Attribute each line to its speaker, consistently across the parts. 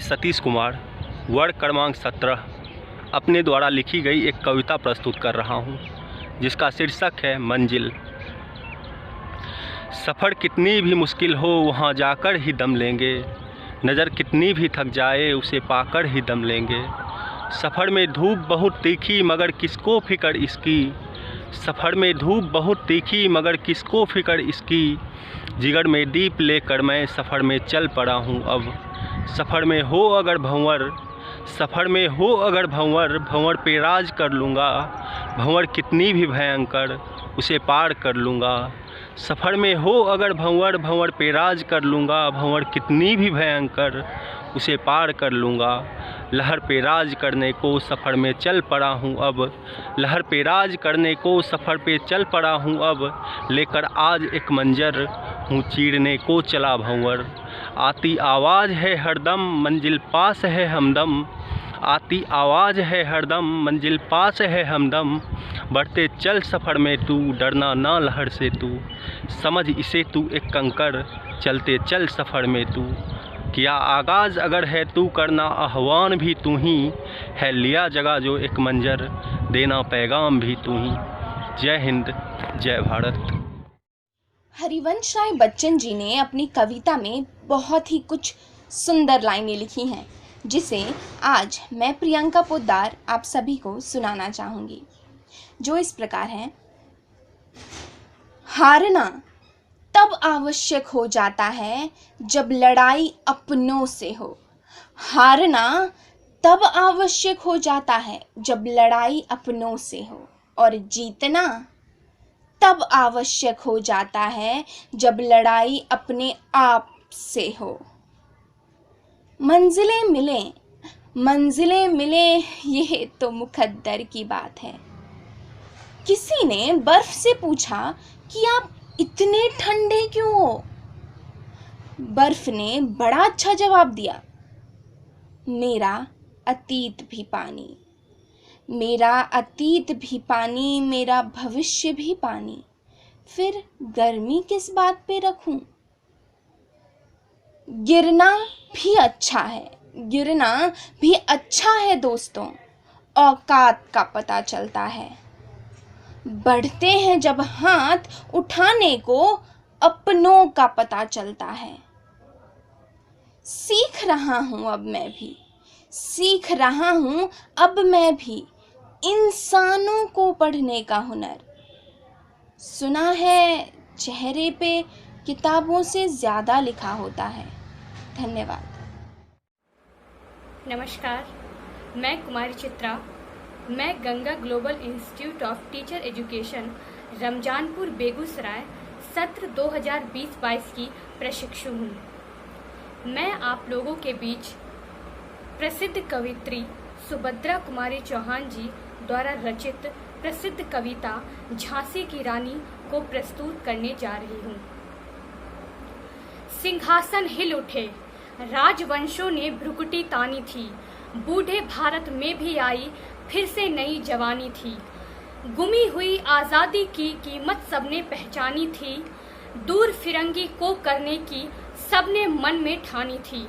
Speaker 1: सतीश कुमार वर्ग क्रमांक 17 अपने द्वारा लिखी गई एक कविता प्रस्तुत कर रहा हूँ, जिसका शीर्षक है मंजिल। सफ़र कितनी भी मुश्किल हो वहाँ जाकर ही दम लेंगे, नज़र कितनी भी थक जाए उसे पाकर ही दम लेंगे। सफ़र में धूप बहुत तीखी मगर किसको फ़िक्र इसकी, सफ़र में धूप बहुत तीखी मगर किसको फ़िक्र इसकी। जिगर में दीप लेकर मैं सफ़र में चल पड़ा हूँ अब। सफ़र में हो अगर भंवर, सफ़र में हो अगर भंवर, भंवर पे राज कर लूँगा। भंवर कितनी भी भयंकर उसे पार कर लूँगा। सफ़र में हो अगर भंवर, भंवर पे राज कर लूँगा। भंवर कितनी भी भयंकर उसे पार कर लूँगा। लहर पे राज करने को सफ़र में चल पड़ा हूँ अब। लहर पे राज करने को सफ़र पे चल पड़ा हूँ अब। लेकर आज एक मंजर हूँ चीरने को चला भंवर। आती आवाज़ है हरदम मंजिल पास है हमदम। आती आवाज़ है हरदम मंजिल पास है हमदम। बढ़ते चल सफ़र में तू, डरना ना लहर से तू। समझ इसे तू एक कंकर, चलते चल सफ़र में तू। किया आगाज़ अगर है तू, करना आह्वान भी तू ही है। लिया जगह जो एक मंजर, देना पैगाम भी तू ही। जय हिंद, जय भारत।
Speaker 2: हरिवंश राय बच्चन जी ने अपनी कविता में बहुत ही कुछ सुंदर लाइनें लिखी हैं, जिसे आज मैं प्रियंका पोद्दार आप सभी को सुनाना चाहूँगी, जो इस प्रकार है। हारना तब आवश्यक हो जाता है जब लड़ाई अपनों से हो। हारना तब आवश्यक हो जाता है जब लड़ाई अपनों से हो, और जीतना तब आवश्यक हो जाता है जब लड़ाई अपने आप से हो। मंजिलें मिलें, मंजिलें मिलें, ये तो मुकद्दर की बात है। किसी ने बर्फ से पूछा कि आप इतने ठंडे क्यों हो? बर्फ ने बड़ा अच्छा जवाब दिया, मेरा अतीत भी पानी, मेरा अतीत भी पानी, मेरा भविष्य भी पानी, फिर गर्मी किस बात पे रखूं? गिरना भी अच्छा है, गिरना भी अच्छा है दोस्तों, औकात का पता चलता है। बढ़ते हैं जब हाथ उठाने को, अपनों का पता चलता है। सीख रहा हूं अब मैं भी, सीख रहा हूं अब मैं भी, इंसानों को पढ़ने का हुनर। सुना है चेहरे पे किताबों से ज़्यादा लिखा होता है। धन्यवाद।
Speaker 3: नमस्कार, मैं कुमारी चित्रा। मैं Ganga global institute of teacher education Ramjanpur Begusarai सत्र 2020-22 की प्रशिक्षु हूँ। मैं आप लोगों के बीच प्रसिद्ध कवित्री सुभद्रा कुमारी चौहान जी द्वारा रचित प्रसिद्ध कविता झांसी की रानी को प्रस्तुत करने जा रही हूँ। सिंहासन हिल उठे, राजवंशों ने भ्रुकुटी तानी थी। बूढ़े भारत में भी आई फिर से नई जवानी थी। गुमी हुई आज़ादी की कीमत सबने पहचानी थी। दूर फिरंगी को करने की सबने मन में ठानी थी।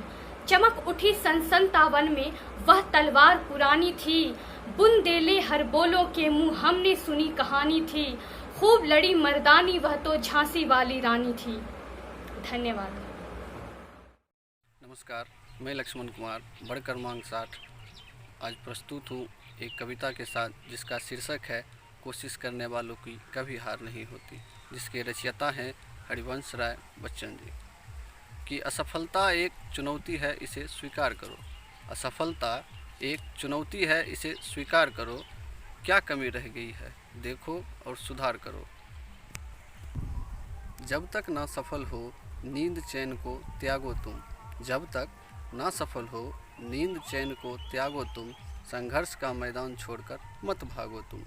Speaker 3: चमक उठी सन-57 में वह तलवार पुरानी थी। बुंदेले हर बोलों के मुंह हमने सुनी कहानी थी। खूब लड़ी मर्दानी वह तो झांसी वाली रानी थी। धन्यवाद।
Speaker 4: नमस्कार, मैं लक्ष्मण कुमार वर्ग क्रमांक 60 आज प्रस्तुत हूँ एक कविता के साथ, जिसका शीर्षक है कोशिश करने वालों की कभी हार नहीं होती, जिसके रचयिता हैं हरिवंश राय बच्चन जी। कि असफलता एक चुनौती है, इसे स्वीकार करो। असफलता एक चुनौती है, इसे स्वीकार करो। क्या कमी रह गई है देखो और सुधार करो। जब तक ना सफल हो नींद चैन को त्यागो तुम। जब तक ना सफल हो नींद चैन को त्यागो तुम। संघर्ष का मैदान छोड़कर मत भागो तुम।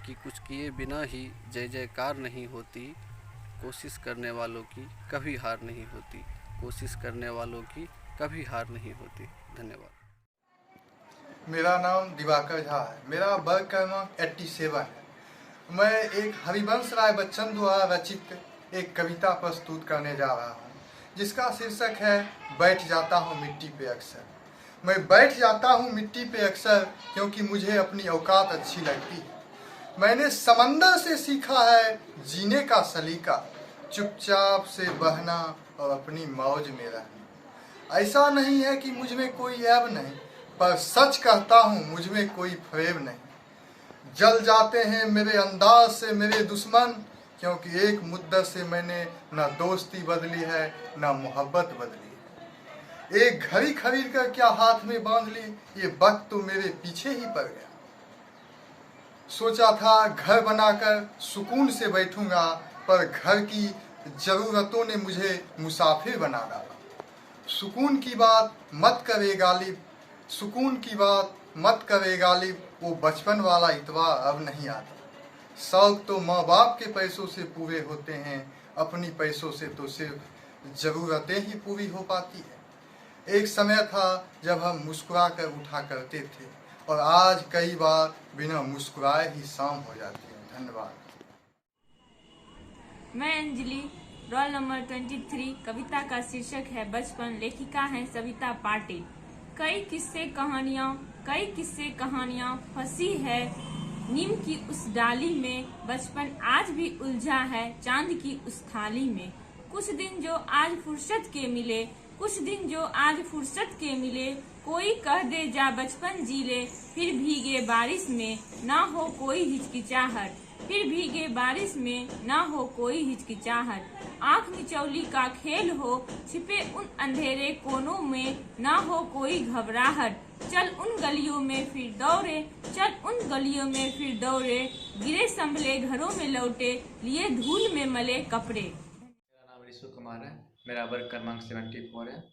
Speaker 4: कि कुछ किए बिना ही जय जयकार नहीं होती। कोशिश करने वालों की कभी हार नहीं होती। कोशिश करने वालों की कभी हार नहीं होती। धन्यवाद।
Speaker 5: मेरा नाम दिवाकर झा है। मेरा वर्ग क्रमांक 87 है। मैं एक हरिवंश राय बच्चन द्वारा रचित एक कविता प्रस्तुत करने जा रहा हूँ, जिसका शीर्षक है बैठ जाता हूँ मिट्टी पे अक्सर। मैं बैठ जाता हूँ मिट्टी पे अक्सर, क्योंकि मुझे अपनी औकात अच्छी लगती है। मैंने समंदर से सीखा है जीने का सलीका, चुपचाप से बहना और अपनी मौज में रहना। ऐसा नहीं है कि मुझ में कोई ऐब नहीं, पर सच कहता हूँ मुझ में कोई फरेब नहीं। जल जाते हैं मेरे अंदाज से मेरे दुश्मन, क्योंकि एक मुद्दत से मैंने न दोस्ती बदली है न मोहब्बत बदली है। एक घड़ी खरीद कर क्या हाथ में बांध ली, ये वक्त तो मेरे पीछे ही पड़ गया। सोचा था घर बनाकर सुकून से बैठूंगा, पर घर की जरूरतों ने मुझे मुसाफिर बना डाला। सुकून की बात मत करे गालिब, सुकून की बात मत करे गालिब, वो बचपन वाला इतवार अब नहीं आता। शौक तो माँ बाप के पैसों से पूरे होते हैं, अपनी पैसों से तो सिर्फ ज़रूरतें ही पूरी हो पाती है। एक समय था जब हम मुस्कुरा कर उठा करते थे, और आज कई बार बिना मुस्कुराए ही शाम हो जाती है। धन्यवाद।
Speaker 6: मैं अंजलि, रोल नंबर 23। कविता का शीर्षक है बचपन। लेखिका है सविता पाटिल। कई किस्से कहानियां फंसी है नीम की उस डाली में, बचपन आज भी उलझा है चांद की उस थाली में। कुछ दिन जो आज फुर्सत के मिले, कोई कह दे जा बचपन जी ले, फिर भीगे बारिश में ना हो कोई हिचकिचाहट, आंख मिचौली का खेल हो, छिपे उन अंधेरे कोनों में ना हो कोई घबराहट। चल उन गलियों में फिर दौड़े, गिरे संभले घरों में लौटे, लिए धूल में मले कपड़े।
Speaker 7: मेरा नाम ऋषु कुमार है, मेरा वर्ग क्रमांक 74 है।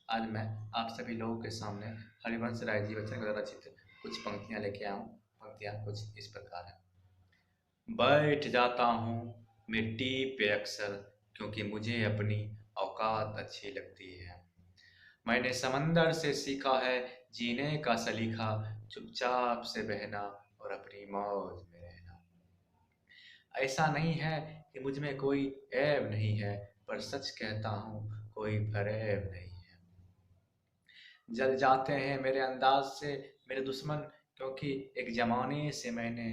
Speaker 7: आज मैं आप सभी लोगों के सामने हरिवंश राय जी बच्चन द्वारा रचित कुछ पंक्तियां लेके आया हूँ। पंक्तियां कुछ इस प्रकार हैं। बैठ जाता हूँ मिट्टी पे अक्सर, क्योंकि मुझे अपनी औकात अच्छी लगती है। मैंने समंदर से सीखा है जीने का सलीका, चुपचाप से बहना और अपनी मौज में रहना। ऐसा नहीं है कि मुझ में कोई ऐब नहीं है, पर सच कहता हूँ कोई फरेब नहीं है। जल जाते हैं मेरे अंदाज से मेरे दुश्मन, क्योंकि एक जमाने से मैंने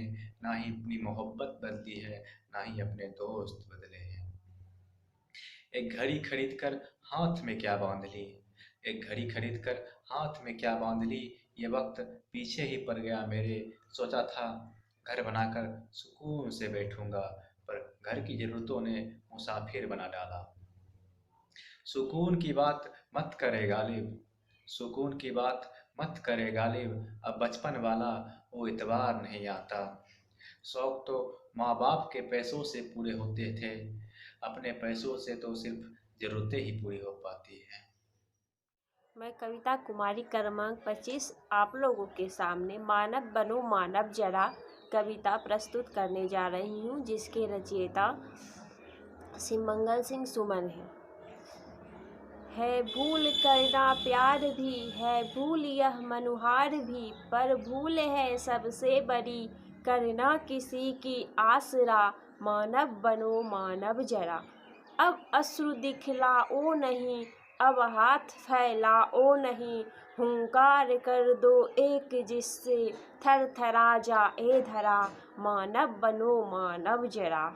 Speaker 7: ना ही अपनी मोहब्बत बदली है ना ही अपने दोस्त बदले हैं। एक घड़ी खरीद कर हाथ में क्या बांध ली, ये वक्त पीछे ही पड़ गया मेरे। सोचा था घर बनाकर सुकून से बैठूंगा, पर घर की जरूरतों ने मुसाफिर बना डाला। सुकून की बात मत करे गालिब, अब बचपन वाला वो इतवार नहीं आता। शौक तो माँ बाप के पैसों से पूरे होते थे, अपने पैसों से तो सिर्फ जरूरतें ही पूरी हो पाती हैं।
Speaker 8: मैं कविता कुमारी क्रमांक 25 आप लोगों के सामने मानव बनो मानव जरा कविता प्रस्तुत करने जा रही हूँ, जिसके रचयिता सिमंगल सिंह सुमन है भूल करना प्यार भी है, भूल यह मनुहार भी, पर भूल है सबसे बड़ी करना किसी की आसरा, मानव बनो मानव जरा। अब अश्रु दिखलाओ नहीं, अब हाथ फैलाओ नहीं, हुंकार कर दो एक जिससे थर थरा जाए धरा, मानव बनो मानव जरा।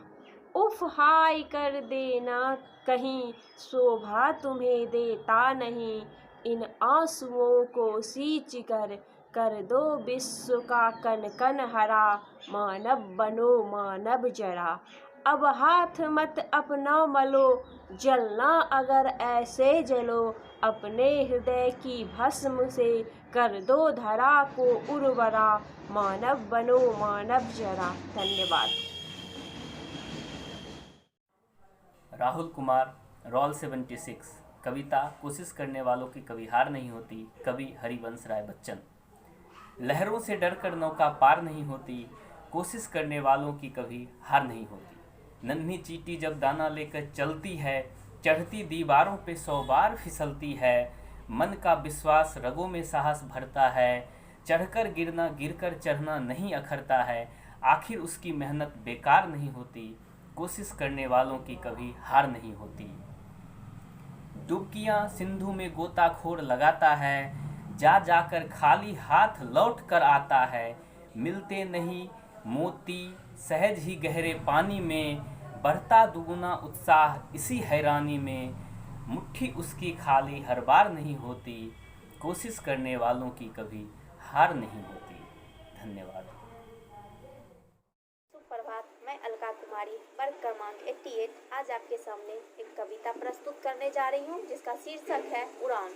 Speaker 8: उफ हाय कर देना कहीं, शोभा तुम्हें देता नहीं, इन आंसुओं को सींच कर दो विश्व का कन कन हरा, मानव बनो मानव जरा। अब हाथ मत अपना मलो, जलना अगर ऐसे जलो, अपने हृदय की भस्म से कर दो धरा को उर्वरा, मानव बनो मानव जरा। धन्यवाद।
Speaker 9: राहुल कुमार, रोल 76। कविता कोशिश करने वालों की कभी हार नहीं होती। कवि हरिवंश राय बच्चन। लहरों से डरकर नौका पार नहीं होती, कोशिश करने वालों की कभी हार नहीं होती। नन्ही चींटी जब दाना लेकर चलती है, चढ़ती दीवारों पे 100 बार फिसलती है। मन का विश्वास रगों में साहस भरता है, चढ़कर गिरना गिरकर चढ़ना नहीं अखरता है। आखिर उसकी मेहनत बेकार नहीं होती, कोशिश करने वालों की कभी हार नहीं होती। डुबकियां सिंधु में गोताखोर लगाता है, जा जाकर खाली हाथ लौट कर आता है। मिलते नहीं मोती सहज ही गहरे पानी में, बढ़ता दुगुना उत्साह इसी हैरानी में। मुट्ठी उसकी खाली हर बार नहीं होती, कोशिश करने वालों की कभी हार नहीं होती। धन्यवाद।
Speaker 8: सुप्रभात, मैं अलका कुमारी, वर्ग क्रमांक 88 आज आपके सामने एक कविता प्रस्तुत करने जा रही हूँ जिसका शीर्षक है उड़ान।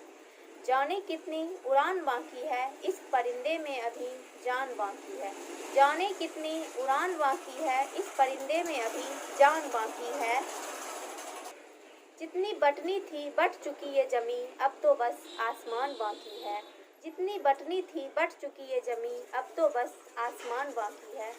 Speaker 8: जाने कितनी उड़ान बाकी है, इस परिंदे में अभी जान बाकी है। जाने कितनी उड़ान बाकी है, इस परिंदे में अभी जान बाकी है। जितनी बटनी थी बट चुकी ये जमी, अब तो बस आसमान बाकी है। जितनी बटनी थी बट चुकी ये जमी, अब तो बस आसमान बाकी है।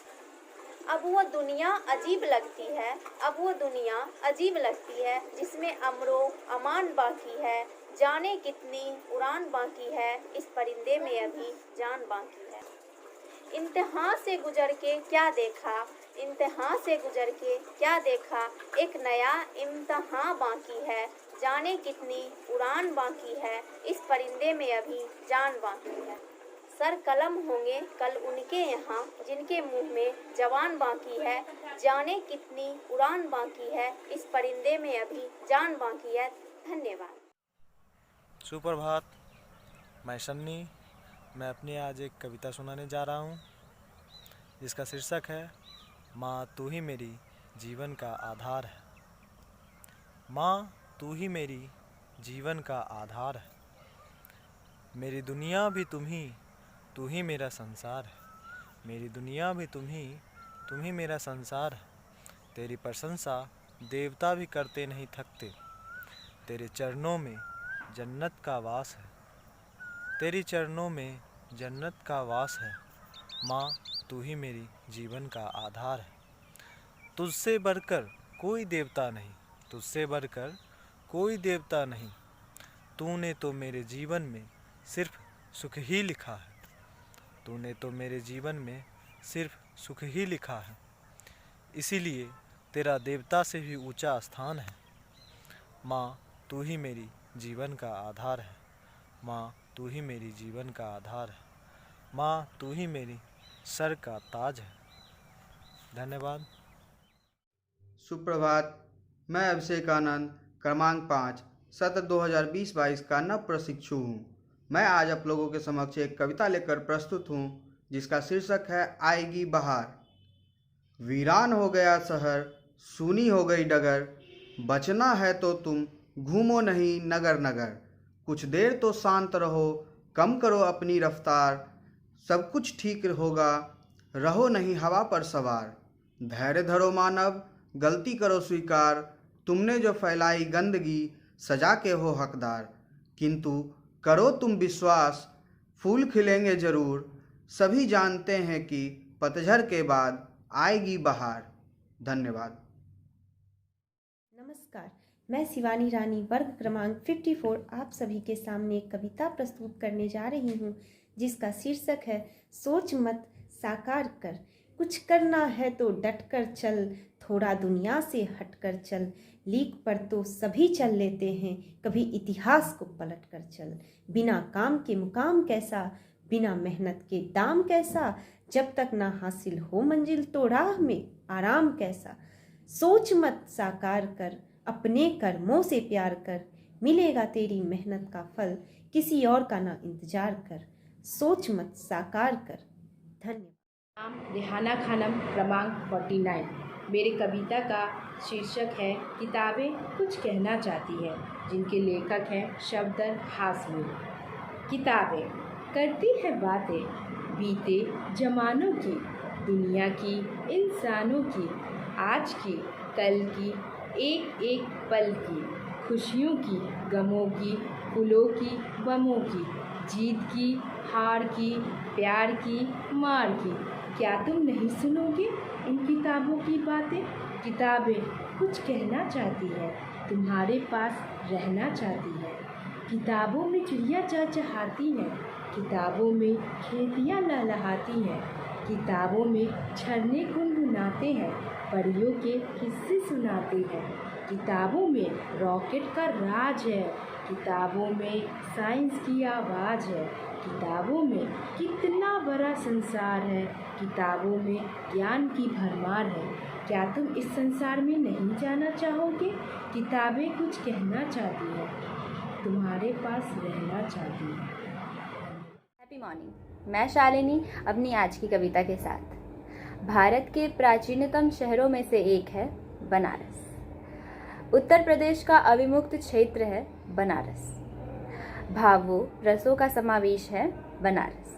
Speaker 8: अब वो दुनिया अजीब लगती है, अब वो दुनिया अजीब लगती है, जिसमें अमरो अमान बाकी है। जाने कितनी उड़ान बाकी है, इस परिंदे में अभी जान बाकी है। इम्तिहान से गुजर के क्या देखा, इम्तिहान से गुजर के क्या देखा, एक नया इम्तिहान बाकी है। जाने कितनी उड़ान बाकी है, इस परिंदे में अभी जान बाकी है। सर कलम होंगे कल उनके यहाँ, जिनके मुंह में जवान बाकी है। जाने कितनी उड़ान बाकी है, इस परिंदे में अभी जान बाकी है। धन्यवाद।
Speaker 10: सुप्रभात, मैं सन्नी। मैं अपनी आज एक कविता सुनाने जा रहा हूँ जिसका शीर्षक है माँ तू ही मेरी जीवन का आधार है। माँ तू ही मेरी जीवन का आधार है, मेरी दुनिया भी तू ही मेरा संसार है। मेरी दुनिया भी तुम ही मेरा संसार है। तेरी प्रशंसा देवता भी करते नहीं थकते, तेरे चरणों में जन्नत का वास है। तेरी चरणों में जन्नत का वास है। माँ तू ही मेरी जीवन का आधार है। तुझसे बढ़कर कोई देवता नहीं, तुझसे बढ़कर कोई देवता नहीं। तूने तो मेरे जीवन में सिर्फ सुख ही लिखा है। तूने तो मेरे जीवन में सिर्फ सुख ही लिखा है, इसीलिए तेरा देवता से भी ऊंचा स्थान है। माँ तू ही मेरी जीवन का आधार है। माँ तू ही मेरी जीवन का आधार है। माँ तू ही मेरी सर का ताज है। धन्यवाद।
Speaker 5: सुप्रभात, मैं अभिषेक आनंद क्रमांक 5 सत्र 2020-22 का नव प्रशिक्षु हूँ। मैं आज आप लोगों के समक्ष एक कविता लेकर प्रस्तुत हूँ जिसका शीर्षक है आएगी बहार। वीरान हो गया शहर, सूनी हो गई डगर, बचना है तो तुम घूमो नहीं नगर नगर। कुछ देर तो शांत रहो, कम करो अपनी रफ्तार, सब कुछ ठीक होगा, रहो नहीं हवा पर सवार। धैर्य धरो मानव, गलती करो स्वीकार, तुमने जो फैलाई गंदगी सजा के हो हकदार। किंतु करो तुम विश्वास, फूल खिलेंगे जरूर, सभी जानते हैं कि पतझड़ के बाद आएगी बहार। धन्यवाद।
Speaker 11: नमस्कार, मैं शिवानी रानी वर्ग क्रमांक 54 आप सभी के सामने एक कविता प्रस्तुत करने जा रही हूँ जिसका शीर्षक है सोच मत साकार कर। कुछ करना है तो डट कर चल, थोड़ा दुनिया से हट कर चल। लीक पर तो सभी चल लेते हैं, कभी इतिहास को पलट कर चल। बिना काम के मुकाम कैसा, बिना मेहनत के दाम कैसा। जब तक ना हासिल हो मंजिल तो राह में आराम कैसा। सोच मत साकार कर, अपने कर्मों से प्यार कर। मिलेगा तेरी मेहनत का फल, किसी और का ना इंतजार कर। सोच मत साकार कर। धन्यवाद।
Speaker 12: नाम रेहाना खानम क्रमांक 49। मेरी कविता का शीर्षक है किताबें कुछ कहना चाहती है, जिनके लेखक हैं शफदर हाशमी। किताबें करती है बातें बीते ज़मानों की, दुनिया की, इंसानों की, आज की, कल की, एक एक पल की, खुशियों की, गमों की, फूलों की, बमों की, जीत की, हार की, प्यार की, मार की। क्या तुम नहीं सुनोगे इन किताबों की बातें? किताबें कुछ कहना चाहती है, तुम्हारे पास रहना चाहती है। किताबों में चिड़िया चहचहाती हैं, किताबों में खेतियाँ लहलहाती हैं, किताबों में झरने गुनगुनाते हैं, परियों के किस्से सुनाते हैं। किताबों में रॉकेट का राज है, किताबों में साइंस की आवाज़ है, किताबों में कितना बड़ा संसार है, किताबों में ज्ञान की भरमार है। क्या तुम इस संसार में नहीं जाना चाहोगे? किताबें कुछ कहना चाहती हैं, तुम्हारे पास रहना चाहती हैं।
Speaker 13: हैप्पी मॉर्निंग, मैं शालिनी अपनी आज की कविता के साथ। भारत के प्राचीनतम शहरों में से एक है बनारस। उत्तर प्रदेश का अविमुक्त क्षेत्र है बनारस। भावों रसों का समावेश है बनारस,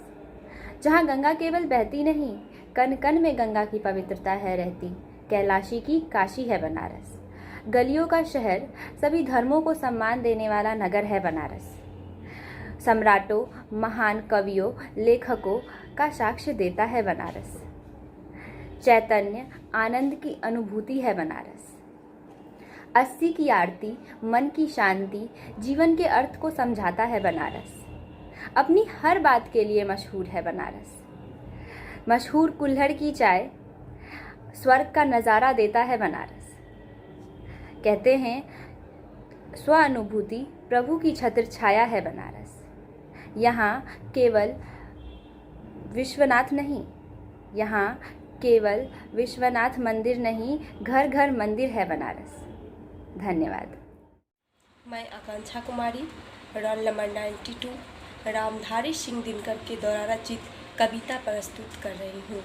Speaker 13: जहाँ गंगा केवल बहती नहीं, कण कण में गंगा की पवित्रता है रहती। कैलाशी की काशी है बनारस। गलियों का शहर, सभी धर्मों को सम्मान देने वाला नगर है बनारस। सम्राटों, महान कवियों, लेखकों का साक्ष्य देता है बनारस। चैतन्य, आनंद की अनुभूति है बनारस। अस्सी की आरती, मन की शांति, जीवन के अर्थ को समझाता है बनारस। अपनी हर बात के लिए मशहूर है बनारस। मशहूर कुल्हड़ की चाय, स्वर्ग का नज़ारा देता है बनारस। कहते हैं स्वानुभूति प्रभु की छत्र छाया है बनारस। यहाँ केवल विश्वनाथ नहीं, यहाँ केवल विश्वनाथ मंदिर नहीं, घर घर मंदिर है बनारस। धन्यवाद।
Speaker 14: मैं आकांक्षा कुमारी, रोल नंबर 92, रामधारी सिंह दिनकर के द्वारा रचित कविता प्रस्तुत कर रही हूँ।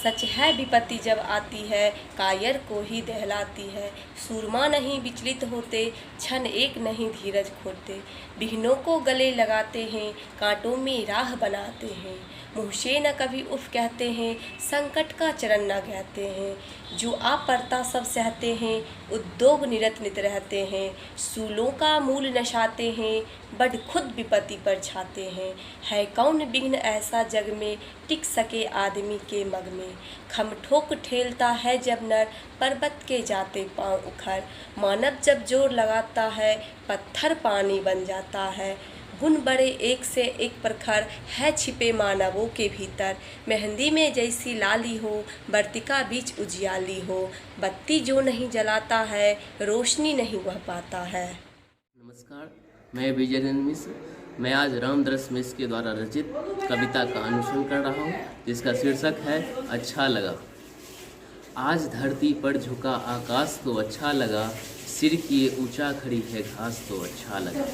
Speaker 14: सच है विपत्ति जब आती है, कायर को ही दहलाती है। सूरमा नहीं विचलित होते, क्षण एक नहीं धीरज खोते। बिहनों को गले लगाते हैं, कांटों में राह बनाते हैं। मुँह से न कभी उफ कहते हैं, संकट का चरण न कहते हैं। जो आप पड़ता सब सहते हैं, उद्योग निरत नित रहते हैं। सूलों का मूल नशाते हैं, बड़ खुद विपत्ति पर छाते हैं। है कौन विघ्न ऐसा जग में, टिक सके आदमी के मग में। खम ठोक ठेलता है जब नर, पर्वत के जाते पांव उखड़। मानव जब जोर लगाता है, पत्थर पानी बन जाता है। गुण बड़े एक से एक प्रखर, है छिपे मानवों के भीतर। मेहंदी में जैसी लाली हो, वर्तिका बीच उजियाली हो। बत्ती जो नहीं जलाता है, रोशनी नहीं वह पाता है।
Speaker 15: नमस्कार, मैं विजय मिश्र। मैं आज रामदरस मिश्र के द्वारा रचित कविता का अनुसरण कर रहा हूँ, जिसका शीर्षक है अच्छा लगा। आज धरती पर झुका आकाश तो अच्छा लगा, सिर किए ऊंचा खड़ी है घास तो अच्छा लगा।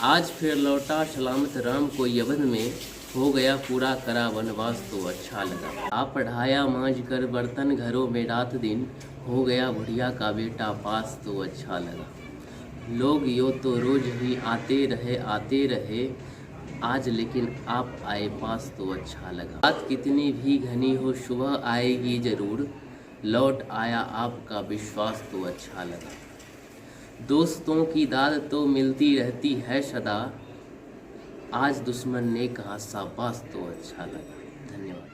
Speaker 15: आज फिर लौटा सलामत राम को यवन में, हो गया पूरा करा वनवास तो अच्छा लगा। आप पढ़ाया मांझ कर बर्तन घरों में रात दिन, हो गया बुढ़िया का बेटा पास तो अच्छा लगा। लोग यो तो रोज ही आते रहे, आज लेकिन आप आए पास तो अच्छा लगा। बात कितनी भी घनी हो, सुबह आएगी जरूर, लौट आया आपका विश्वास तो अच्छा लगा। दोस्तों की दाद तो मिलती रहती है सदा, आज दुश्मन ने कहा शाबाश तो अच्छा लगा। धन्यवाद।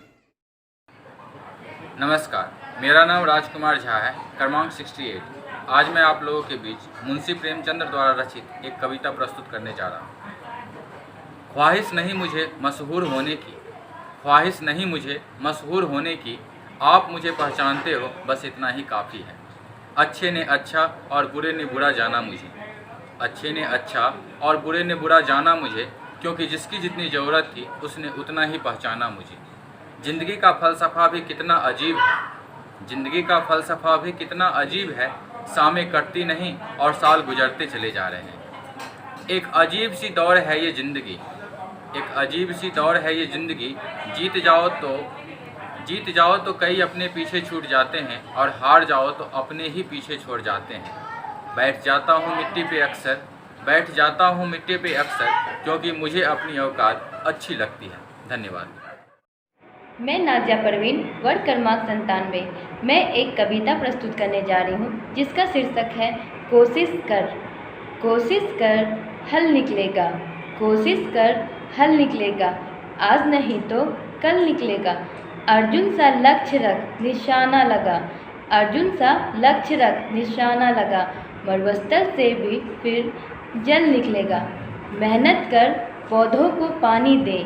Speaker 16: नमस्कार, मेरा नाम राजकुमार झा है, क्रमांक 68। आज मैं आप लोगों के बीच मुंशी प्रेमचंद्र द्वारा रचित एक कविता प्रस्तुत करने जा रहा हूँ। ख्वाहिश नहीं मुझे मशहूर होने की, ख्वाहिश नहीं मुझे मशहूर होने की, आप मुझे पहचानते हो बस इतना ही काफ़ी है। अच्छे ने अच्छा और बुरे ने बुरा जाना मुझे, अच्छे ने अच्छा और बुरे ने बुरा जाना मुझे, क्योंकि जिसकी जितनी ज़रूरत थी उसने उतना ही पहचाना मुझे। ज़िंदगी का फ़लसफ़ा भी कितना अजीब है, ज़िंदगी का फ़लसफ़ा भी कितना अजीब है। सामें कटती नहीं और साल गुजरते चले जा रहे हैं। एक अजीब सी दौड़ है ये ज़िंदगी, एक अजीब सी दौड़ है ये ज़िंदगी। जीत जाओ तो कई अपने पीछे छूट जाते हैं, और हार जाओ तो अपने ही पीछे छोड़ जाते हैं। बैठ जाता हूँ मिट्टी पे अक्सर, क्योंकि मुझे अपनी औकात अच्छी लगती है। धन्यवाद।
Speaker 13: मैं नाजिया परवीन, वर्ग क्रमांक 97। मैं एक कविता प्रस्तुत करने जा रही हूँ, जिसका शीर्षक है कोशिश कर। कोशिश कर हल निकलेगा, कोशिश कर हल निकलेगा, आज नहीं तो कल निकलेगा। अर्जुन सा लक्ष्य रख निशाना लगा, अर्जुन सा लक्ष्य रख निशाना लगा, मरुस्थल से भी फिर जल निकलेगा। मेहनत कर पौधों को पानी दे,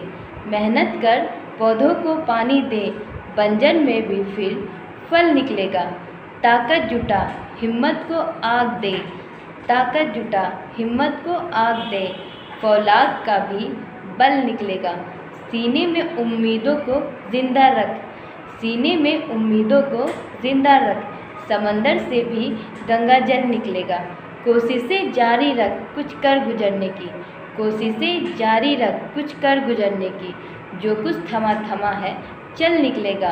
Speaker 13: मेहनत कर पौधों को पानी दे, बंजर में भी फिर फल निकलेगा। ताकत जुटा हिम्मत को आग दे, ताकत जुटा हिम्मत को आग दे, फौलाद का भी
Speaker 17: बल निकलेगा। सीने में उम्मीदों को जिंदा रख, सीने में उम्मीदों को जिंदा रख, समंदर से भी गंगा जल निकलेगा। कोशिशें जारी रख कुछ कर गुजरने की, कोशिशें जारी रख कुछ कर गुजरने की। जो कुछ थमा थमा है चल निकलेगा,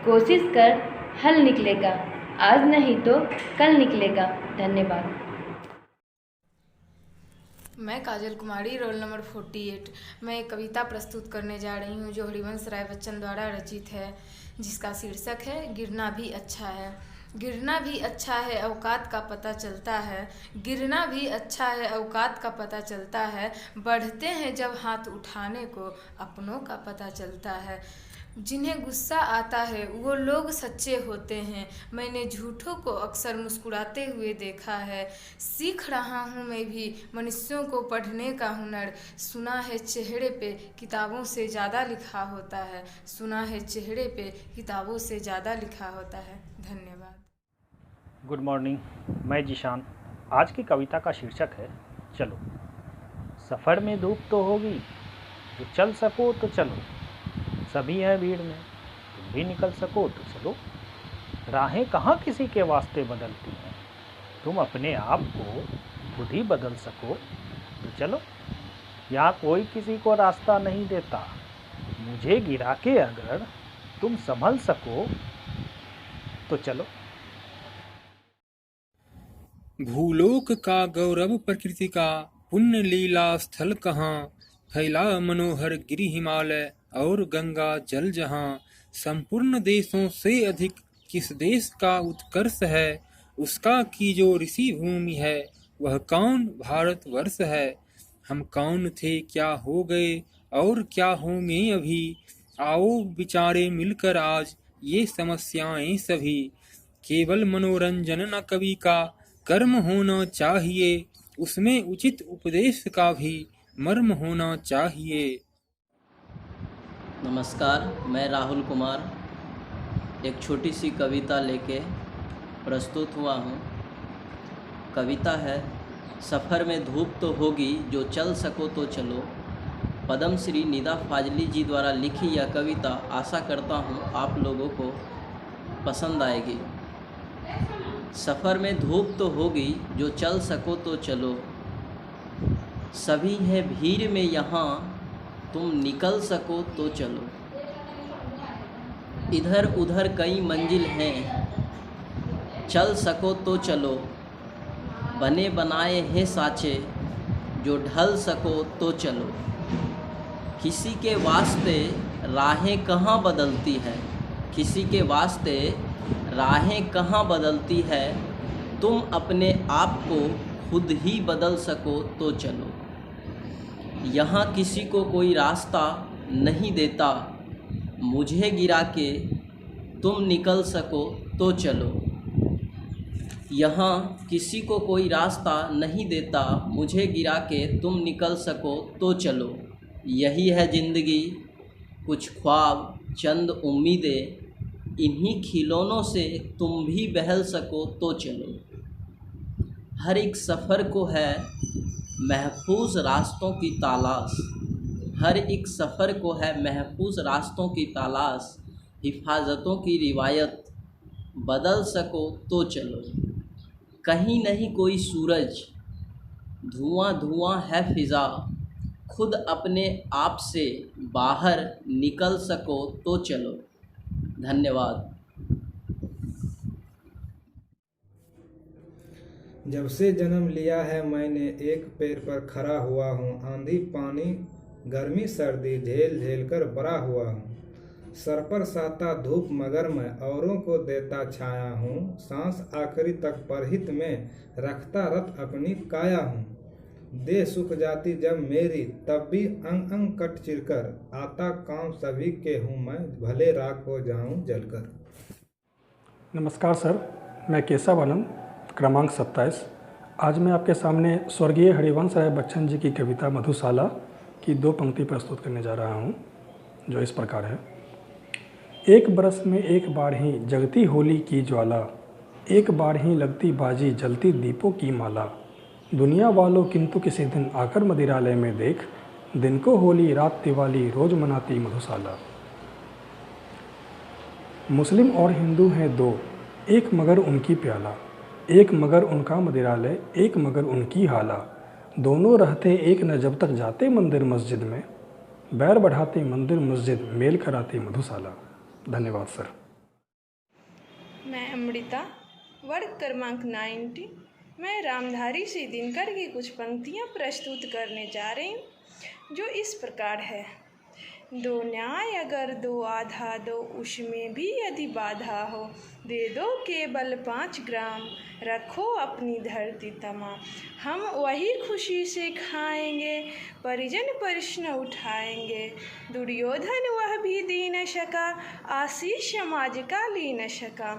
Speaker 17: कोशिश कर हल निकलेगा, आज नहीं तो कल निकलेगा। धन्यवाद।
Speaker 18: मैं काजल कुमारी, रोल नंबर 48। मैं एक कविता प्रस्तुत करने जा रही हूँ जो हरिवंश राय बच्चन द्वारा रचित है, जिसका शीर्षक है गिरना भी अच्छा है। गिरना भी अच्छा है, औकात का पता चलता है, गिरना भी अच्छा है, औकात का पता चलता है। बढ़ते हैं जब हाथ उठाने को, अपनों का पता चलता है। जिन्हें गुस्सा आता है वो लोग सच्चे होते हैं, मैंने झूठों को अक्सर मुस्कुराते हुए देखा है। सीख रहा हूँ मैं भी मनुष्यों को पढ़ने का हुनर, सुना है चेहरे पे किताबों से ज़्यादा लिखा होता है, सुना है चेहरे पे किताबों से ज़्यादा लिखा होता है। धन्यवाद।
Speaker 19: गुड मॉर्निंग, मैं जिशान। आज की कविता का शीर्षक है चलो। सफ़र में धूप तो होगी, जो चल सको तो चलो, सभी हैं भीड़ में, तुम भी निकल सको तो चलो। राहें कहाँ किसी के वास्ते बदलती हैं, तुम अपने आप को खुद ही बदल सको तो चलो। यहाँ कोई किसी को रास्ता नहीं देता, मुझे गिरा के अगर तुम संभल सको तो चलो।
Speaker 20: भूलोक का गौरव प्रकृति का, पुण्य लीला स्थल कहाँ। फैला मनोहर गिरि हिमालय और गंगा जल जहाँ। संपूर्ण देशों से अधिक किस देश का उत्कर्ष है, उसका की जो ऋषि भूमि है, वह कौन भारतवर्ष है। हम कौन थे, क्या हो गए और क्या होंगे अभी, आओ विचारे मिलकर आज ये समस्याएं सभी। केवल मनोरंजन न कवि का कर्म होना चाहिए, उसमें उचित उपदेश का भी मर्म होना चाहिए।
Speaker 15: नमस्कार, मैं राहुल कुमार एक छोटी सी कविता लेके प्रस्तुत हुआ हूँ। कविता है सफ़र में धूप तो होगी, जो चल सको तो चलो। पद्म श्री निदा फाजली जी द्वारा लिखी यह कविता आशा करता हूँ आप लोगों को पसंद आएगी। सफ़र में धूप तो होगी, जो चल सको तो चलो, सभी हैं भीड़ में यहाँ, तुम निकल सको तो चलो। इधर उधर कई मंजिल हैं, चल सको तो चलो। बने बनाए हैं साँचे, जो ढल सको तो चलो। किसी के वास्ते राहें कहाँ बदलती है, किसी के वास्ते राहें कहाँ बदलती है। तुम अपने आप को खुद ही बदल सको तो चलो। यहाँ किसी को कोई रास्ता नहीं देता, मुझे गिरा के तुम निकल सको तो चलो। यहाँ किसी को कोई रास्ता नहीं देता, मुझे गिरा के तुम निकल सको तो चलो। यही है ज़िंदगी, कुछ ख्वाब चंद उम्मीदें, इन्हीं खिलौनों से तुम भी बहल सको तो चलो। हर एक सफ़र को है महफूज रास्तों की तलाश, हर एक सफ़र को है महफूज रास्तों की तलाश। हिफाजतों की रिवायत बदल सको तो चलो। कहीं नहीं कोई सूरज, धुआं धुआं है फ़िज़ा, खुद अपने आप से बाहर निकल सको तो चलो। धन्यवाद।
Speaker 21: जब से जन्म लिया है मैंने एक पैर पर खड़ा हुआ हूँ, आंधी पानी गर्मी सर्दी झेल झेल कर बड़ा हुआ हूँ। सर पर साता धूप मगर मैं औरों को देता छाया हूँ, सांस आखिरी तक परहित में रखता रत अपनी काया हूँ। देह सुख जाती जब मेरी तब भी अंग अंग कट चिरकर, आता काम सभी के हूँ मैं, भले राख हो जाऊँ जलकर।
Speaker 22: नमस्कार सर, मैं केशव आनंद, क्रमांक 27। आज मैं आपके सामने स्वर्गीय हरिवंश राय बच्चन जी की कविता मधुशाला की 2 पंक्ति प्रस्तुत करने जा रहा हूँ, जो इस प्रकार है। एक बरस में एक बार ही जगती होली की ज्वाला, एक बार ही लगती बाजी जलती दीपों की माला। दुनिया वालों किंतु किसी दिन आकर मदिरालय में देख, दिन को होली रात दिवाली रोज मनाती मधुशाला। मुस्लिम और हिंदू हैं दो, एक मगर उनकी प्याला, एक मगर उनका मदिरालय, एक मगर उनकी हाला। दोनों रहते एक न जब तक जाते मंदिर मस्जिद में, बैर बढ़ाते मंदिर मस्जिद मेल कराते मधुशाला। धन्यवाद सर।
Speaker 1: मैं अमृता, वर्ग क्रमांक 90। मैं रामधारी श्री दिनकर की कुछ पंक्तियाँ प्रस्तुत करने जा रही हूँ, जो इस प्रकार है। दो न्याय अगर दो आधा दो, उसमें भी यदि बाधा हो, दे दो केवल 5 ग्राम, रखो अपनी धरती तमाम। हम वही खुशी से खाएंगे, परिजन प्रश्न उठाएंगे। दुर्योधन वह भी दे न सका, आशीष समाज का ले न सका।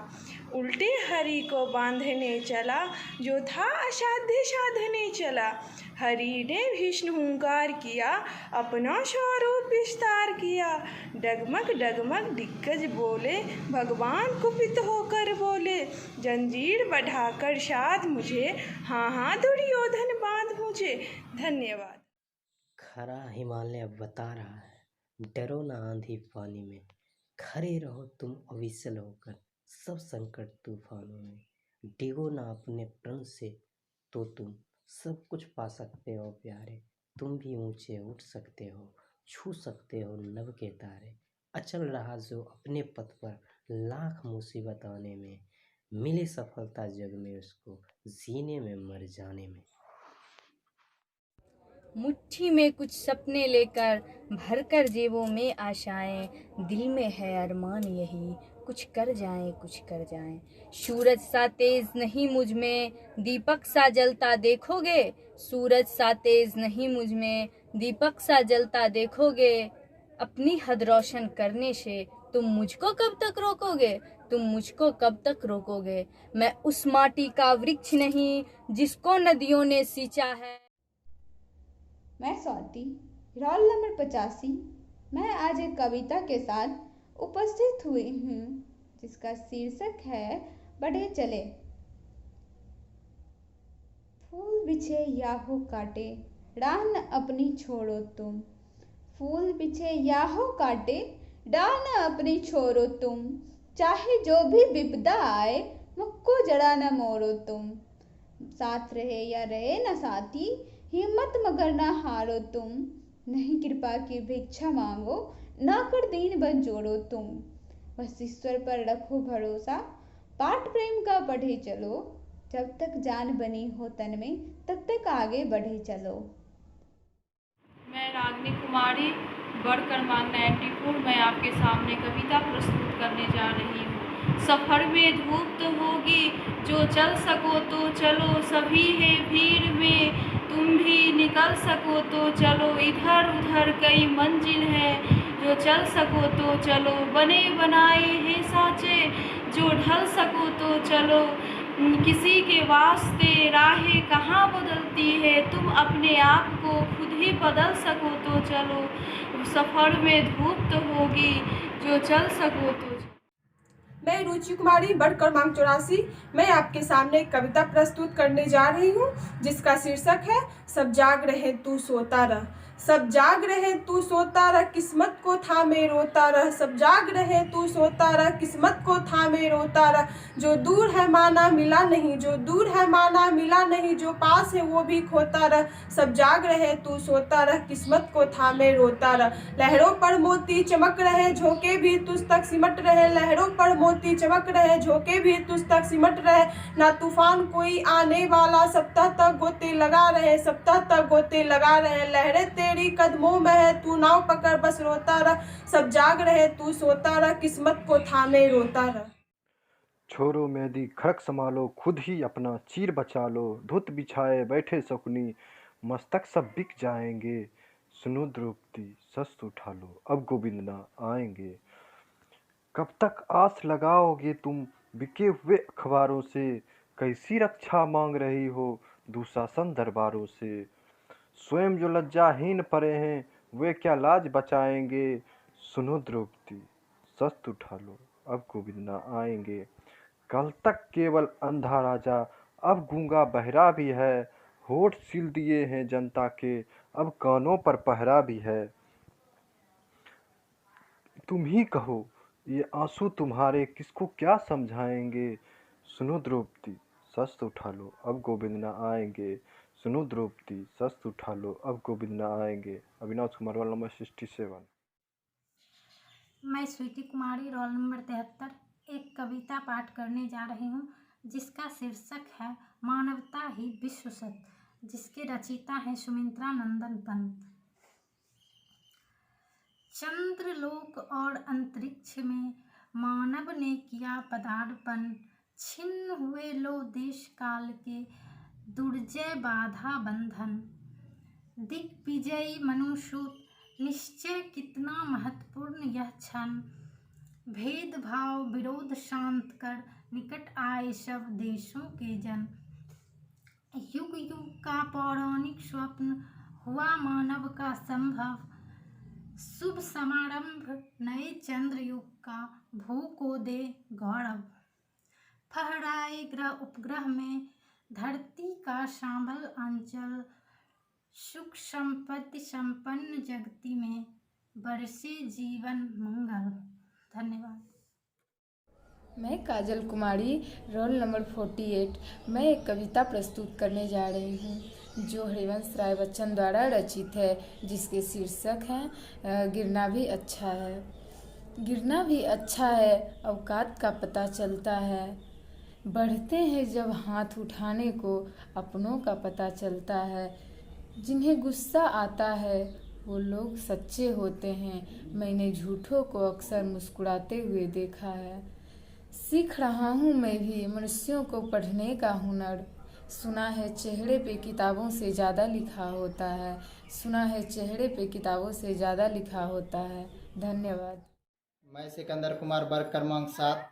Speaker 1: उल्टे हरि को बांधने चला, जो था असाध्य साधने चला। हरि ने विष्णु हुंकार किया, अपना स्वरूप विस्तार किया। डगमग डगमग दिग्गज बोले, भगवान कुपित होकर बोले। जंजीर बढ़ाकर साध मुझे, हाँ हाँ दुर्योधन बांध मुझे। धन्यवाद।
Speaker 2: खरा हिमालय बता रहा है, डरो ना आंधी पानी में, खड़े रहो तुम अविचल होकर सब संकट तूफानों में। डिगो ना अपने प्रण से तो तुम सब कुछ पा सकते हो प्यारे। तुम भी ऊंचे उठ सकते हो, छू सकते हो नभ के तारे। अचल रहा जो अपने पथ पर लाख मुसीबत आने में, मिले सफलता जग में उसको जीने में मर जाने में।
Speaker 23: मुट्ठी में कुछ सपने लेकर भरकर जेबों में आशाएं, दिल में है अरमान यही कुछ कर जाएं कुछ कर जाएं। सूरज सा तेज नहीं मुझ में, दीपक सा जलता देखोगे। सूरज सा तेज नहीं मुझ में, दीपक सा जलता देखोगे। अपनी हद रोशन करने से तुम मुझको कब तक रोकोगे, तुम मुझको कब तक रोकोगे। मैं उस माटी का वृक्ष नहीं जिसको नदियों ने सींचा है।
Speaker 24: मैं स्वाति, रोल नंबर 85। मैं आज एक कविता के साथ उपस्थित हुई हूँ, जिसका शीर्षक है बढ़े चले। फूल बिछे या हो काटे, डाल न अपनी छोड़ो तुम। फूल बिछे या हो काटे, डाल न अपनी छोड़ो तुम। चाहे जो भी विपदा आए, मुझको जड़ा न मोड़ो तुम। साथ रहे या रहे न साथी, हिम्मत मगर ना हारो तुम। नहीं कृपा की भिक्षा मांगो, ना कर दीन बन जोड़ो तुम। बस ईश्वर पर रखो भरोसा, पाठ प्रेम का पढ़े चलो। जब तक जान बनी हो तन में, तब तक आगे बढ़े चलो।
Speaker 25: मैं रागिनी कुमारी, वर्ग क्रमांक 94। मैं आपके सामने कविता प्रस्तुत करने जा रही हूँ। सफ़र में धूप तो होगी, जो चल सको तो चलो। सभी है भीड़ में, तुम भी निकल सको तो चलो। इधर उधर कई मंजिल है, जो चल सको तो चलो। बने बनाए हैं सांचे, जो ढल सको तो चलो। किसी के वास्ते राहें कहाँ बदलती है, तुम अपने आप को खुद ही बदल सको तो चलो। सफ़र में धूप तो होगी, जो चल सको तो।
Speaker 26: मैं रुचि कुमारी, वर्ग क्रमांक 84। मैं आपके सामने एक कविता प्रस्तुत करने जा रही हूँ, जिसका शीर्षक है सब जाग रहे तू सोता रह। सब जाग रहे तू सोता रह, किस्मत को थामे रोता रह। सब जाग रहे तू सोता रह, किस्मत को थामे रोता रह। जो दूर है माना मिला नहीं, जो दूर है माना मिला नहीं। जो पास है वो भी खोता रह। सब जाग रहे तू सोता रह, किस्मत को थामे रोता रह। लहरों पर मोती चमक रहे, झोंके भी तुझ तक सिमट रहे। लहरों पर मोती चमक रहे, झोंके भी तुझ तक सिमट रहे। ना तूफान कोई आने वाला, सप्ताह तक गोते लगा रहे। सप्ताह तक गोते लगा रहे। लहरें तेरी कदमों में है, तू नाव पकड़ बस रोता रह। सब जाग रहे तू सोता रह, किस्मत को थामे रोता रह।
Speaker 27: छोरो मेहंदी खड़क संभालो, खुद ही अपना चीर बचा लो। धुत बिछाए बैठे शकुनी, मस्तक सब बिक जाएंगे। सुनो द्रौपदी शस्त्र उठा लो, अब गोविंद ना आएंगे। कब तक आस लगाओगे तुम बिके हुए अखबारों से। कैसी रक्षा मांग रही हो दुशासन दरबारों से। स्वयं जो लज्जाहीन पड़े हैं, वे क्या लाज बचाएंगे। सुनो द्रौपदी शस्त्र उठा लो, अब गोविंद ना आएंगे। कल तक केवल अंधा राजा, अब गूंगा बहरा भी है। होठ सील दिए हैं जनता के, अब कानों पर पहरा भी है। तुम ही कहो, ये आंसू तुम्हारे किसको क्या समझाएंगे। सुनो द्रौपदी सच उठा लो, अब गोविंद न आएंगे। सुनो द्रौपदी सच उठा लो, अब गोविंद न आएंगे। Avinash Kumar, roll number 67।
Speaker 3: मैं स्वीटी कुमारी, रोल नंबर 73 एक कविता पाठ करने जा रही हूँ जिसका शीर्षक है मानवता ही विश्व सत्य, जिसके रचयिता हैं सुमित्रा नंदन पंत। चंद्रलोक और अंतरिक्ष में मानव ने किया पदार्पण, छिन्न हुए लो देश काल के दुर्जय बाधा बंधन। दिग्विजयी मनुष्यों निश्चय कितना महत्वपूर्ण यह क्षण, भेदभाव विरोध शांत कर निकट आए सब देशों के जन। युग युग का पौराणिक स्वप्न हुआ मानव का संभव, शुभ समारंभ नए चंद्र युग का भू को दे गौरव। फहराए ग्रह उपग्रह में धरती का श्यामल अंचल, सुख संपत्ति संपन्न जगति में बरसे जीवन मंगल। धन्यवाद।
Speaker 18: मैं काजल कुमारी, रोल नंबर 48। मैं एक कविता प्रस्तुत करने जा रही हूँ जो हरिवंश राय बच्चन द्वारा रचित है, जिसके शीर्षक हैं गिरना भी अच्छा है। गिरना भी अच्छा है, औकात का पता चलता है। बढ़ते हैं जब हाथ उठाने को, अपनों का पता चलता है। जिन्हें गुस्सा आता है वो लोग सच्चे होते हैं, मैंने झूठों को अक्सर मुस्कुराते हुए देखा है। सीख रहा हूँ मैं भी मनुष्यों को पढ़ने का हुनर, सुना है चेहरे पे किताबों से ज़्यादा लिखा होता है। सुना है चेहरे पे किताबों से ज़्यादा लिखा होता है। धन्यवाद।
Speaker 4: मैं सिकंदर कुमार, वर्ग क्रमांक 7।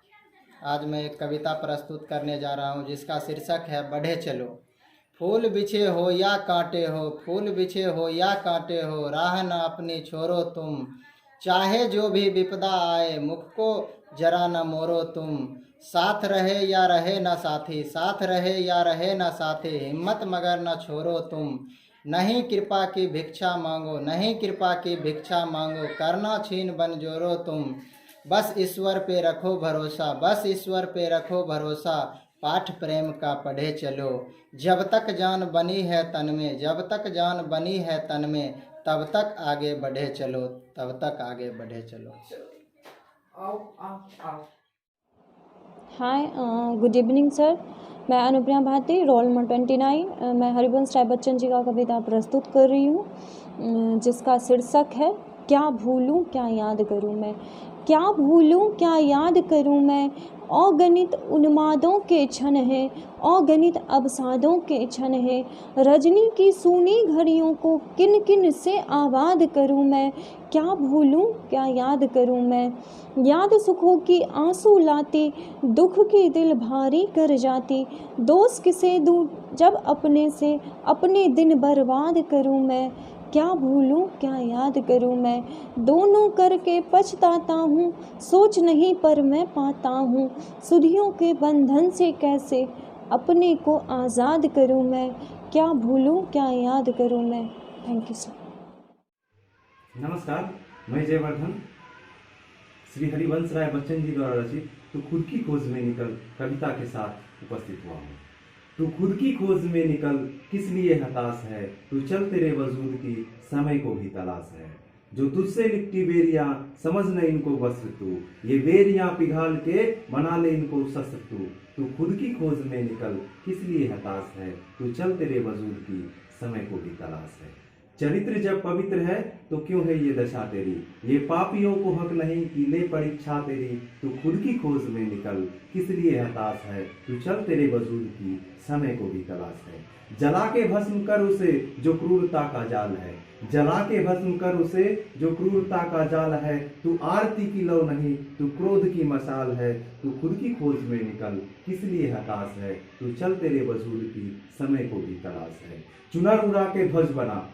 Speaker 4: आज मैं एक कविता प्रस्तुत करने जा रहा हूँ जिसका शीर्षक है बढ़े चलो। फूल बिछे हो या कांटे हो, फूल बिछे हो या कांटे हो, राह न अपनी छोड़ो तुम। चाहे जो भी विपदा आए, मुख को जरा न मोड़ो तुम। साथ रहे या रहे न साथी, साथ रहे या रहे न साथी, हिम्मत मगर न छोड़ो तुम। नहीं कृपा की भिक्षा मांगो, नहीं कृपा की भिक्षा मांगो, करना छीन बन जोरो तुम। बस ईश्वर पे रखो भरोसा, बस ईश्वर पे रखो भरोसा, पाठ प्रेम का पढ़े चलो। जब तक जान बनी है तन में, जब तक जान बनी है तन में, तब तक आगे बढ़े चलो, तब तक आगे बढ़े चलो।
Speaker 6: हाय, गुड इवनिंग सर। मैं अनुप्रिया भारती, रोल नंबर 29। मैं हरिवंश राय बच्चन जी का कविता प्रस्तुत कर रही हूँ जिसका शीर्षक है क्या भूलूं क्या याद करूं मैं। क्या भूलूं क्या याद करूं मैं, अगणित उन्मादों के क्षण है, अगणित अवसादों के क्षण है। रजनी की सूनी घड़ियों को किन किन से आबाद करूं मैं। क्या भूलूं क्या याद करूं मैं, याद सुखों की आंसू लाती, दुख की दिल भारी कर जाती। दोष किसे दूं जब अपने से अपने दिन बर्बाद करूं मैं। क्या भूलूं क्या याद करूं मैं, दोनों करके पछताता हूँ, सोच नहीं पर मैं पाता हूँ। सुधियों के बंधन से कैसे अपने को आज़ाद करूं मैं। क्या भूलूं क्या याद करूं मैं। Thank you sir.
Speaker 7: नमस्कार, मैं जयवर्धन श्री हरिवंश राय बच्चन जी द्वारा रचित तो खुद की खोज में निकल कविता के साथ उपस्थित हुआ हूँ। तू खुद की खोज में निकल किस लिए हताश है, तू चल तेरे वजूद की समय को भी तलाश है। जो तुझसे लिपटी बेरियां समझ न इनको वस्त्र तू, ये बेरियां पिघाल के बना ले इनको शस्त्र तू खुद की खोज में निकल किस लिए हताश है, तू चल तेरे वजूद की समय को भी तलाश है। चरित्र जब पवित्र है तो क्यों है ये दशा तेरी, ये पापियों को हक नहीं कि ले परीक्षा तेरी। तू खुद की खोज में निकल किस लिए हताश है, तू चल तेरे वजूद की समय को भी तलाश है। जला के भस्म कर उसे जो क्रूरता का जाल है, जला के भस्म कर उसे जो क्रूरता का जाल है। तू आरती की लौ नहीं, तू क्रोध की मशाल है। तू खुद की खोज में निकल किस लिए हताश है, तू चल तेरे वजूद की समय को भी तलाश है। चुनर उड़ा के ध्वज बना,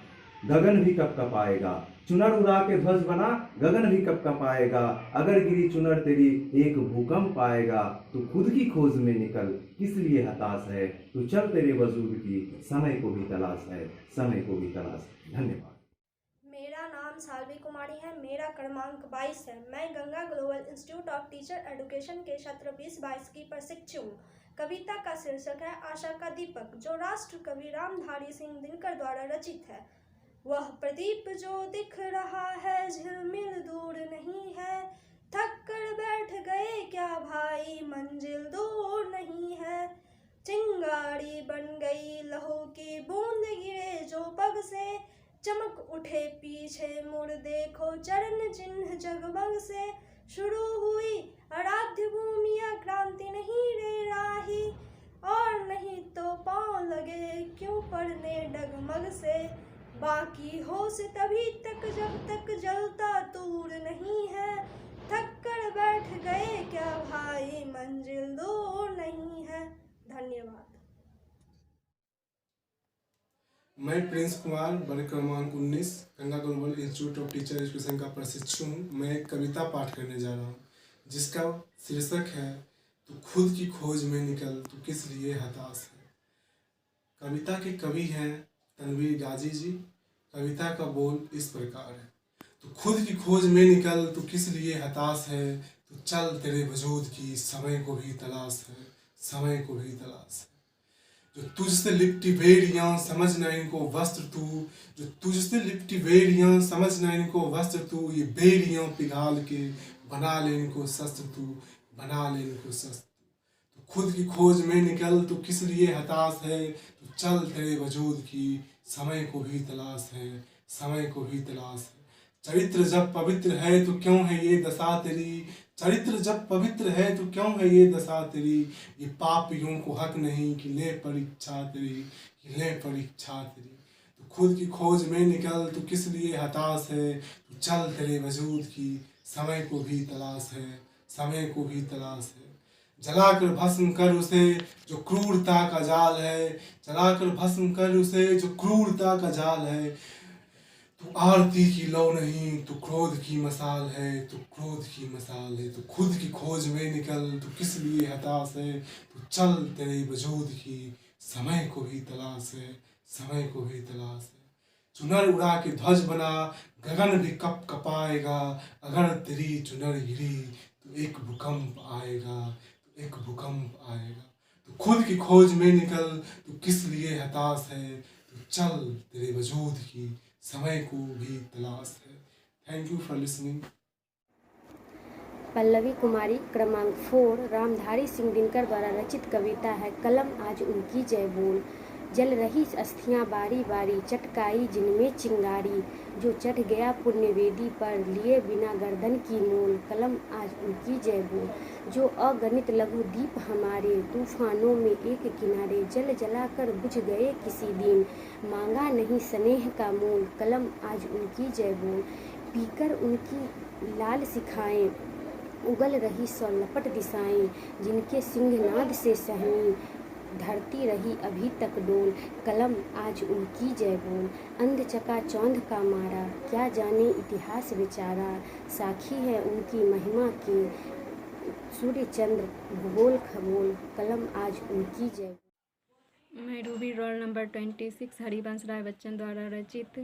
Speaker 7: गगन भी कब कपाएगा। चुनर उड़ा के ध्वज बना, गगन भी कब कपाएगा। अगर गिरी चुनर तेरी एक भूकंप आएगा। तू खुद की खोज में निकल, किस लिए हताश है। तू चल तेरे वजूद की, समय को भी तलाश है, समय को भी तलाश है। धन्यवाद।
Speaker 5: मेरा नाम सालवी कुमारी है, मेरा क्रमांक 22 है। मैं Ganga global institute of teacher education के छात्र 2022 की प्रशिक्षु हूँ। कविता का शीर्षक है आशा का दीपक, जो राष्ट्र कवि रामधारी सिंह दिनकर द्वारा रचित है। वह प्रदीप जो दिख रहा है झिलमिल दूर नहीं है, थक कर बैठ गए क्या भाई मंजिल दूर नहीं है। चिंगारी बन गई लहू की बूंद गिरे जो पग से, चमक उठे पीछे मुड़ देखो चरण चिन्ह जगमग से। शुरू हुई आराध्य भूमिया क्रांति नहीं रे राही, और नहीं तो पाँव लगे क्यों पढ़ने डगमग से। बाकी होश तभी तक जब तक जलता तूर नहीं है, थक कर बैठ गए क्या भाई मंजिल दूर नहीं है। धन्यवाद।
Speaker 8: मैं प्रिंस कुमार वर्ग क्रमांक 19 Ganga global institute of teacher education का प्रशिक्षु हूँ। मैं एक कविता पाठ करने जा रहा हूँ जिसका शीर्षक है तू खुद की खोज में निकल, तू किस लिए हताश है। कविता के कवि हैं तनवीर गाजी जी। कविता का बोल इस प्रकार है। तू खुद की खोज में निकल, तू किस लिए हताश है। तू चल तेरे वजूद की, समय को भी तलाश है, समय को भी तलाश है। जो तुझसे लिपटी बेड़ियाँ समझ न इनको वस्त्र तू, जो तुझसे लिपटी बेड़ियाँ समझ न इनको वस्त्र तू। ये बेड़ियाँ पिघाल के बना ले इनको शस्त्र तू, बना ले इनको शस्त्र तू। तो खुद की खोज में निकल, तू किस लिए हताश है। तू चल तेरे वजूद की, समय को भी तलाश है, समय को भी तलाश है। चरित्र जब पवित्र है तो क्यों है ये दशा तेरी, चरित्र जब पवित्र है तो क्यों है ये दशा तेरी। ये पापियों को हक नहीं कि ले परीक्षा तेरी, कि ले परीक्षा तेरी। तो खुद की खोज में निकल, तू किस लिए हताश है। तू चल तेरे वजूद की, समय को भी तलाश है, समय को भी तलाश है। जलाकर भस्म कर उसे जो क्रूरता का जाल है, जलाकर भस्म कर उसे जो क्रूरता का जाल है। तू आरती की लौ नहीं, तू क्रोध की मसाल है, तू क्रोध की मसाल है। तू खुद की खोज में निकल, तू किस लिए हताश है। तू चल तेरे वजूद की, समय को भी तलाश है, समय को भी तलाश है। चुनर उड़ा के ध्वज बना, गगन भी कब कपाएगा। अगर तेरी चुनर गिरी तो एक भूकंप आएगा, तो एक भूकंप आएगा। तो खुद की खोज में निकल, तू किस लिए हताश है। तो चल तेरे वजूद की, समय को भी तलाश है। Thank you for listening.
Speaker 9: Pallavi Kumari क्रमांक 4 रामधारी सिंह दिनकर द्वारा रचित कविता है कलम आज उनकी जय बोल। जल रही अस्थियां बारी बारी, चटकाई जिनमें चिंगारी। जो चढ़ गया पुण्य वेदी पर, लिए बिना गर्दन की मोल। कलम आज उनकी जय बोल। जो अगणित लघु दीप हमारे, तूफानों में एक किनारे। जल जलाकर बुझ गए किसी दिन, मांगा नहीं स्नेह का मोल। कलम आज उनकी जय बोल। पीकर उनकी लाल शिखाएं, उगल रही सौ लपट दिशाएं। जिनके सिंहनाद से सहमी, धरती रही अभी तक डोल। कलम आज उनकी जय बोल। अंध चका चौंध का मारा, क्या जाने इतिहास बेचारा। साखी है उनकी महिमा की, सूर्य चंद्र भूगोल खगोल। कलम आज उनकी जय।
Speaker 10: मैं Ruby roll number 26 Harivansh Rai Bachchan द्वारा रचित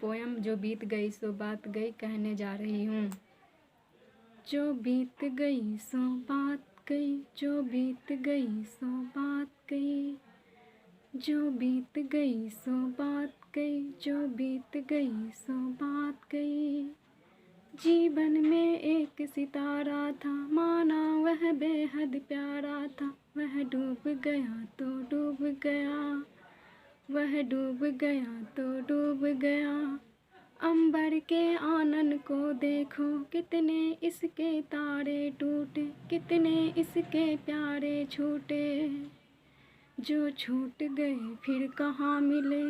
Speaker 10: पोयम जो बीत गई सो बात गई कहने जा रही हूँ। जो बीत गई सो बात गई, जो बीत गई सो बात गई। जो बीत गई सो बात गई, जो बीत गई सो बात गई। जीवन में एक सितारा था, माना वह बेहद प्यारा था। वह डूब गया तो डूब गया, वह डूब गया तो डूब गया। अंबर के आनन को देखो, कितने इसके तारे टूटे, कितने इसके प्यारे छूटे। जो छूट गए फिर कहाँ मिले,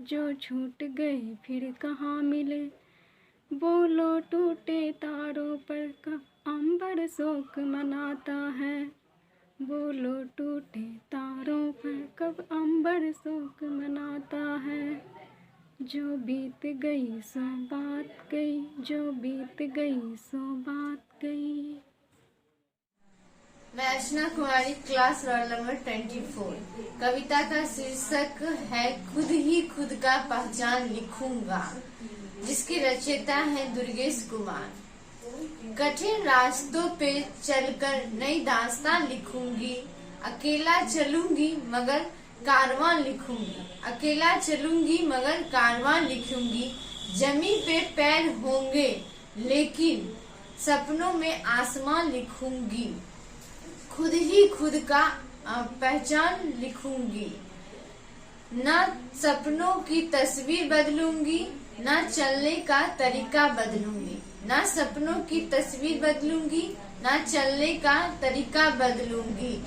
Speaker 10: जो छूट गए फिर कहाँ मिले। बोलो टूटे तारों पर कब अंबर शोक मनाता है। बोलो टूटे तारों पर कब अंबर शोक मनाता है। जो बीत गई सो बात गई, जो बीत गई सो बात गई।
Speaker 11: मैं Archana Kumari, class roll number 24। कविता का शीर्षक है खुद ही खुद का पहचान लिखूंगा, जिसकी रचयिता है दुर्गेश कुमार। कठिन रास्तों पे चलकर नई दास्तान लिखूंगी, अकेला चलूंगी मगर कारवां लिखूंगी, अकेला चलूंगी मगर कारवां लिखूंगी। जमीन पे पैर होंगे लेकिन सपनों में आसमान लिखूंगी, खुद ही खुद का पहचान लिखूंगी। ना सपनों की तस्वीर बदलूंगी, ना चलने का तरीका बदलूंगी, ना सपनों की तस्वीर बदलूंगी, ना चलने का तरीका बदलूंगी।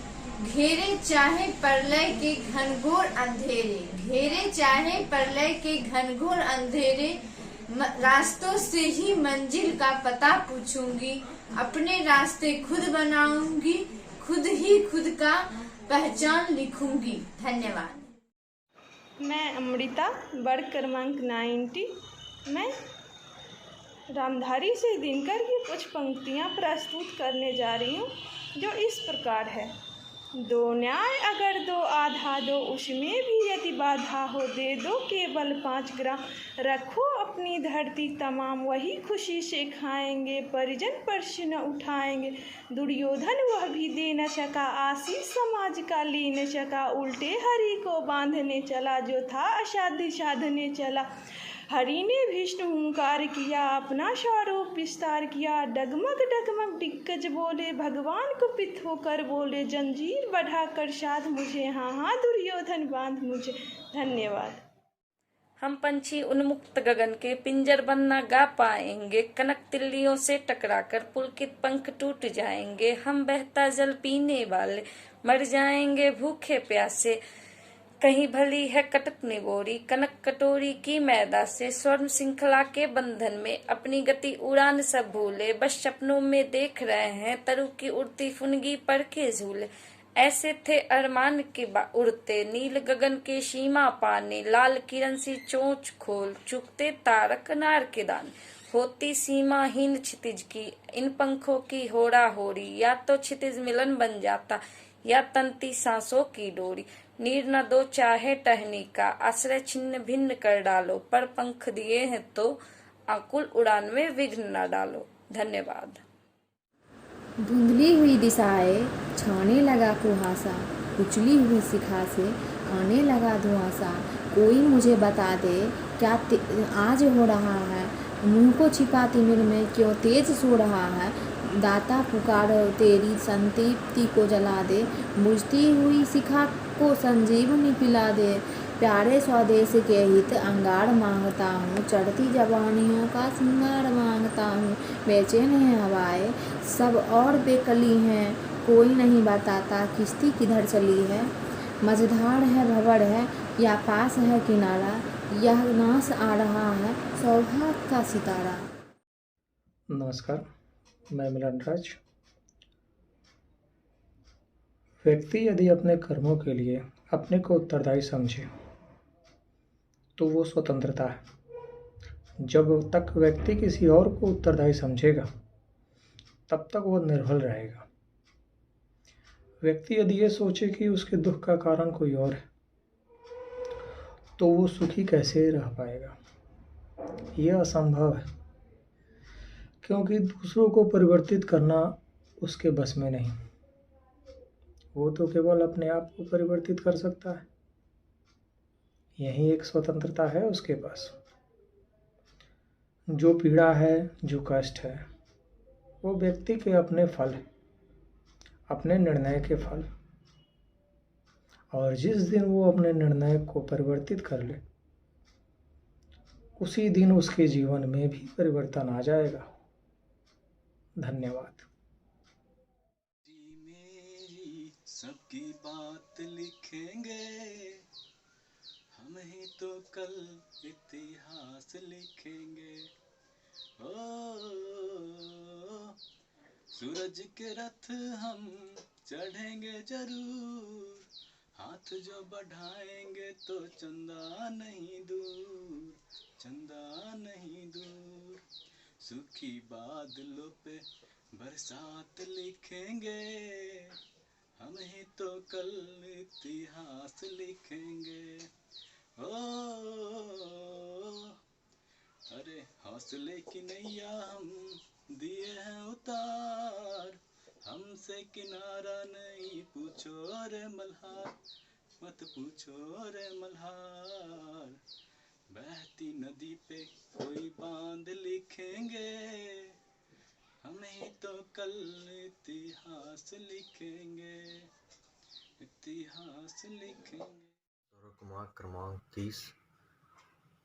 Speaker 11: घेरे चाहे प्रलय के घनघोर अंधेरे, घेरे चाहे प्रलय के घनघोर अंधेरे, रास्तों से ही मंजिल का पता पूछूंगी, अपने रास्ते खुद बनाऊंगी, खुद ही खुद का पहचान लिखूंगी। धन्यवाद।
Speaker 1: मैं अमृता, वर्ग क्रमांक 90। मैं रामधारी से दिनकर की कुछ पंक्तियाँ प्रस्तुत करने जा रही हूँ, जो इस प्रकार है। दो न्याय अगर दो आधा दो, उसमें भी यदि बाधा हो, दे दो केवल 5 ग्राम, रखो अपनी धरती तमाम, वही खुशी से खाएंगे, परिजन प्रश्न न उठाएंगे। दुर्योधन वह भी दे न सका, आशीष समाज का ले न सका, उल्टे हरि को बांधने चला, जो था असाध्य साधने चला। हरि ने विष्णु हुंकार किया, अपना स्वरूप विस्तार किया, डगमग डगमग दिग्गज बोले, भगवान कुपित होकर बोले, जंजीर बढ़ाकर साध मुझे, हाँ हाँ दुर्योधन बांध मुझे। धन्यवाद।
Speaker 12: हम पंछी उन्मुक्त गगन के पिंजर बनना गा पाएंगे, कनक तिल्लियों से टकराकर पुलकित पंख टूट जाएंगे। हम बहता जल पीने वाले मर जाएंगे भूखे प्यासे, कहीं भली है कटक निगोरी, कनक कटोरी की मैदा से। स्वर्ण श्रृंखला के बंधन में अपनी गति उड़ान सब भूले, बस सपनों में देख रहे हैं तरु की उड़ती फुनगी पर के झूले। ऐसे थे अरमान के उड़ते, नील गगन के सीमा पाने, लाल किरण सी चोंच खोल चुकते तारक नार के दाने। होती सीमाहीन क्षितिज की इन पंखों की होड़ा होड़ी, या तो क्षितिज मिलन बन जाता या तंती सांसों की डोरी। नीर न दो चाहे टहनी का, आश्रय छिन्न भिन्न कर डालो, पर पंख दिए हैं तो आकुल उड़ान में विघ्न न डालो। धन्यवाद।
Speaker 18: धुंधली हुई दिशाएं छाने लगा कुहासा, उछली हुई शिखा से आने लगा धुआंसा। कोई मुझे बता दे क्या आज हो रहा है, मुंह को छिपा तिमिर में क्यों तेज सो रहा है। दाता पुकार तेरी संतृप्ति को जला दे, बुझती हुई शिखा को संजीवनी पिला दे। प्यारे स्वदेश के हित अंगार मांगता हूँ, चढ़ती जवानियों का सिंगार मांगता हूँ। बेचैन है हवाएं सब और बेकली हैं, कोई नहीं बताता किश्ती किधर चली है। मझधार है भंवर है या पास है किनारा, यह नाश आ रहा है सौभाग्य का सितारा।
Speaker 21: नमस्कार, मैं मिलन राज। व्यक्ति यदि अपने कर्मों के लिए अपने को उत्तरदायी समझे तो वो स्वतंत्रता है। जब तक व्यक्ति किसी और को उत्तरदायी समझेगा तब तक वो निर्भर रहेगा। व्यक्ति यदि ये सोचे कि उसके दुख का कारण कोई और है तो वो सुखी कैसे रह पाएगा। यह असंभव है, क्योंकि दूसरों को परिवर्तित करना उसके बस में नहीं। वो तो केवल अपने आप को परिवर्तित कर सकता है। यही एक स्वतंत्रता है उसके पास। जो पीड़ा है, जो कष्ट है, वो व्यक्ति के अपने फल, अपने निर्णय के फल। और जिस दिन वो अपने निर्णय को परिवर्तित कर ले, उसी दिन उसके जीवन में भी परिवर्तन आ जाएगा। धन्यवाद।
Speaker 13: सबकी बात लिखेंगे, हम ही तो कल इतिहास लिखेंगे। ओ सूरज के रथ हम चढ़ेंगे जरूर, हाथ जो बढ़ाएंगे तो चंदा नहीं दूर। चंदा नहीं दूर। सूखी बादलों पे बरसात लिखेंगे, हम ही तो कल इतिहास लिखेंगे। ओ अरे हौसले की नैया हम दिए हैं उतार, हमसे किनारा नहीं पूछो रे मल्हार, मत पूछो रे मल्हार। बहती नदी पे कोई बांध लिखेंगे, हम ही तो कल इतिहास लिखेंगे, इतिहास लिखेंगे।
Speaker 14: कुमार क्रमांक 30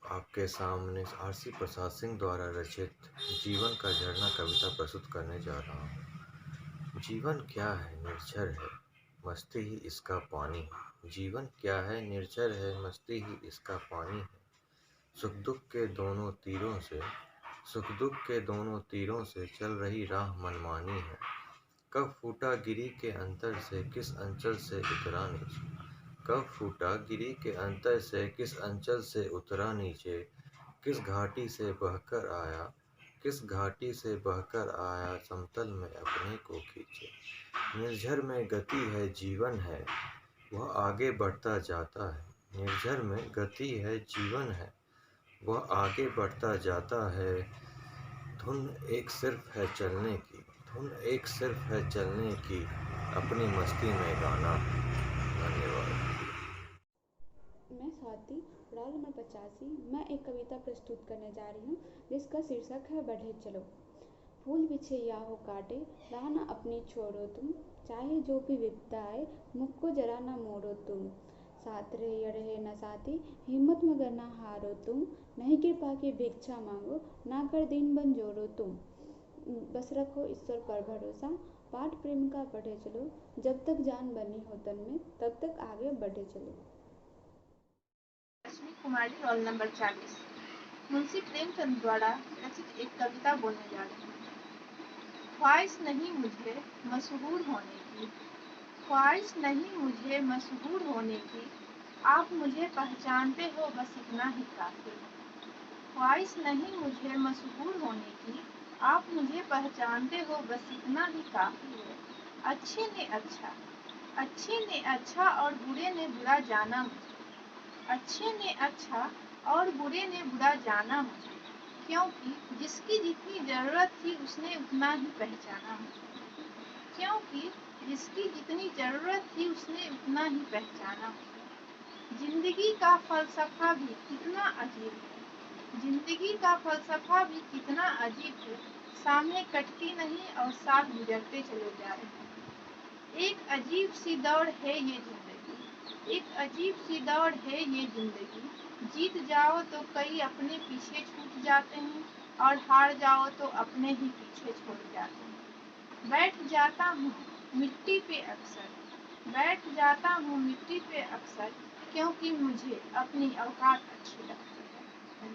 Speaker 14: आपके सामने आरसी प्रसाद सिंह द्वारा रचित जीवन का झरना कविता प्रस्तुत करने जा रहा हूँ। जीवन क्या है, निर्झर है, मस्ती ही इसका पानी है। जीवन क्या है, निर्झर है, मस्ती ही इसका पानी है। सुख दुख के दोनों तीरों से, सुख दुख के दोनों तीरों से चल रही राह मनमानी है। कब फूटा गिरी के अंतर से किस अंचल से उतरा नीचे, कब फूटा गिरी के अंतर से किस अंचल से उतरा नीचे। किस घाटी से बहकर आया, किस घाटी से बहकर आया, समतल में अपने को खींचे। निर्झर में गति है, जीवन है, वह आगे बढ़ता जाता है। निर्झर में गति है, जीवन है, वह आगे बढ़ता जाता है। धुन एक सिर्फ है चलने की, धुन एक सिर्फ है चलने की, अपनी मस्ती में गाना। धन्यवाद।
Speaker 24: मैं स्वाति, रोल नंबर 85। मैं एक कविता प्रस्तुत करने जा रही हूँ जिसका शीर्षक है बढ़े चलो। फूल बिछे या हो काटे, राह न अपनी छोड़ो तुम, चाहे जो भी विपदा आए, मुख को जरा न मोड़ो तुम। साथ रहे या रहे न साथी, हिम्मत मगर ना हारो तुम, नहीं कृपा की भिक्षा मांगो, ना कर दिन बन जोड़ो तुम। बस रखो ईश्वर पर भरोसा, पाठ प्रेम का पढ़े चलो, जब तक जान बनी हो तन में, तब तक आगे बढ़े चलो।
Speaker 1: रश्मि कुमारी, रोल नंबर 40। मुंशी प्रेमचंद द्वारा रचित एक कविता बोलने जा रही हूँ। ख्वाहिश नहीं मुझे मशहूर होने की, ख्वाहिश नहीं मुझे मशहूर होने की, आप मुझे पहचानते हो बस इतना ही काफी है। ख्वाहिश नहीं मुझे मशहूर होने की, आप मुझे पहचानते हो बस इतना ही काफी है। अच्छे ने अच्छा, अच्छे ने अच्छा और बुरे ने बुरा जाना मुझे, अच्छे ने अच्छा और बुरे ने बुरा जाना मुझे, क्योंकि जिसकी जितनी ज़रूरत थी उसने उतना ही पहचाना मुझे, क्योंकि जिसकी जितनी ज़रूरत थी उसने उतना ही पहचाना मुझे। जिंदगी का फलसफा भी कितना अजीब है, जिंदगी का फलसफा भी कितना अजीब है, सामने कटती नहीं और साथ गुजरते चले जा रहे हैं। एक अजीब सी दौड़ है ये जिंदगी, एक अजीब सी दौड़ है ये जिंदगी, जीत जाओ तो कई अपने पीछे छूट जाते हैं और हार जाओ तो अपने ही पीछे छोड़ जाते हैं। बैठ जाता हूँ मिट्टी पे अक्सर, बैठ जाता हूँ मिट्टी पे अक्सर, क्योंकि मुझे अपनी औकात अच्छी लगती है।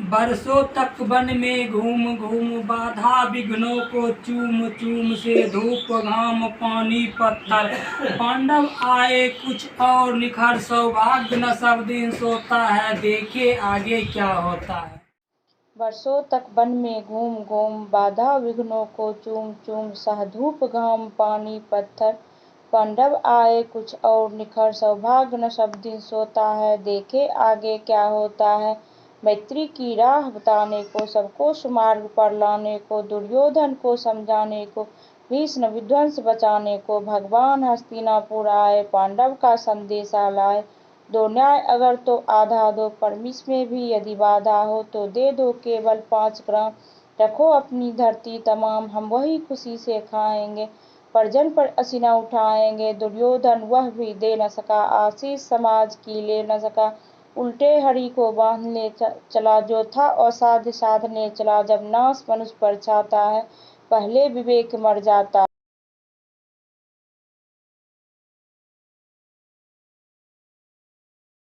Speaker 15: बरसों तक वन में घूम घूम बाधा विघ्नों को चूम चूम से, धूप घाम पानी पत्थर पांडव आए कुछ और निखर, सौभाग्य न सब दिन सोता है, देखे आगे क्या होता है।
Speaker 16: बरसों तक वन में घूम घूम बाधा विघ्नों को चूम चूम, सह धूप घाम पानी पत्थर पांडव आए कुछ और निखर, सौभाग्य न सब दिन सोता है, देखे आगे क्या होता है। मैत्री की राह बताने को, सबको सुमार्ग पर लाने को, दुर्योधन को समझाने को, भीष्म विध्वंस बचाने को, भगवान हस्तिनापुर आए पांडव का संदेशा लाए। दो न्याय अगर तो आधा दो, परमिश में भी यदि बाधा हो तो दे दो केवल 5 ग्राम, रखो अपनी धरती तमाम, हम वही खुशी से खाएंगे, परिजन पर असीना उठाएंगे। दुर्योधन वह भी दे न सका आशीष, समाज की ले न सका, उल्टे हरि को बांध ले चला, जो था असाध्य साधने चला, जब नाश मनुष्य पर छाता है पहले विवेक मर जाता।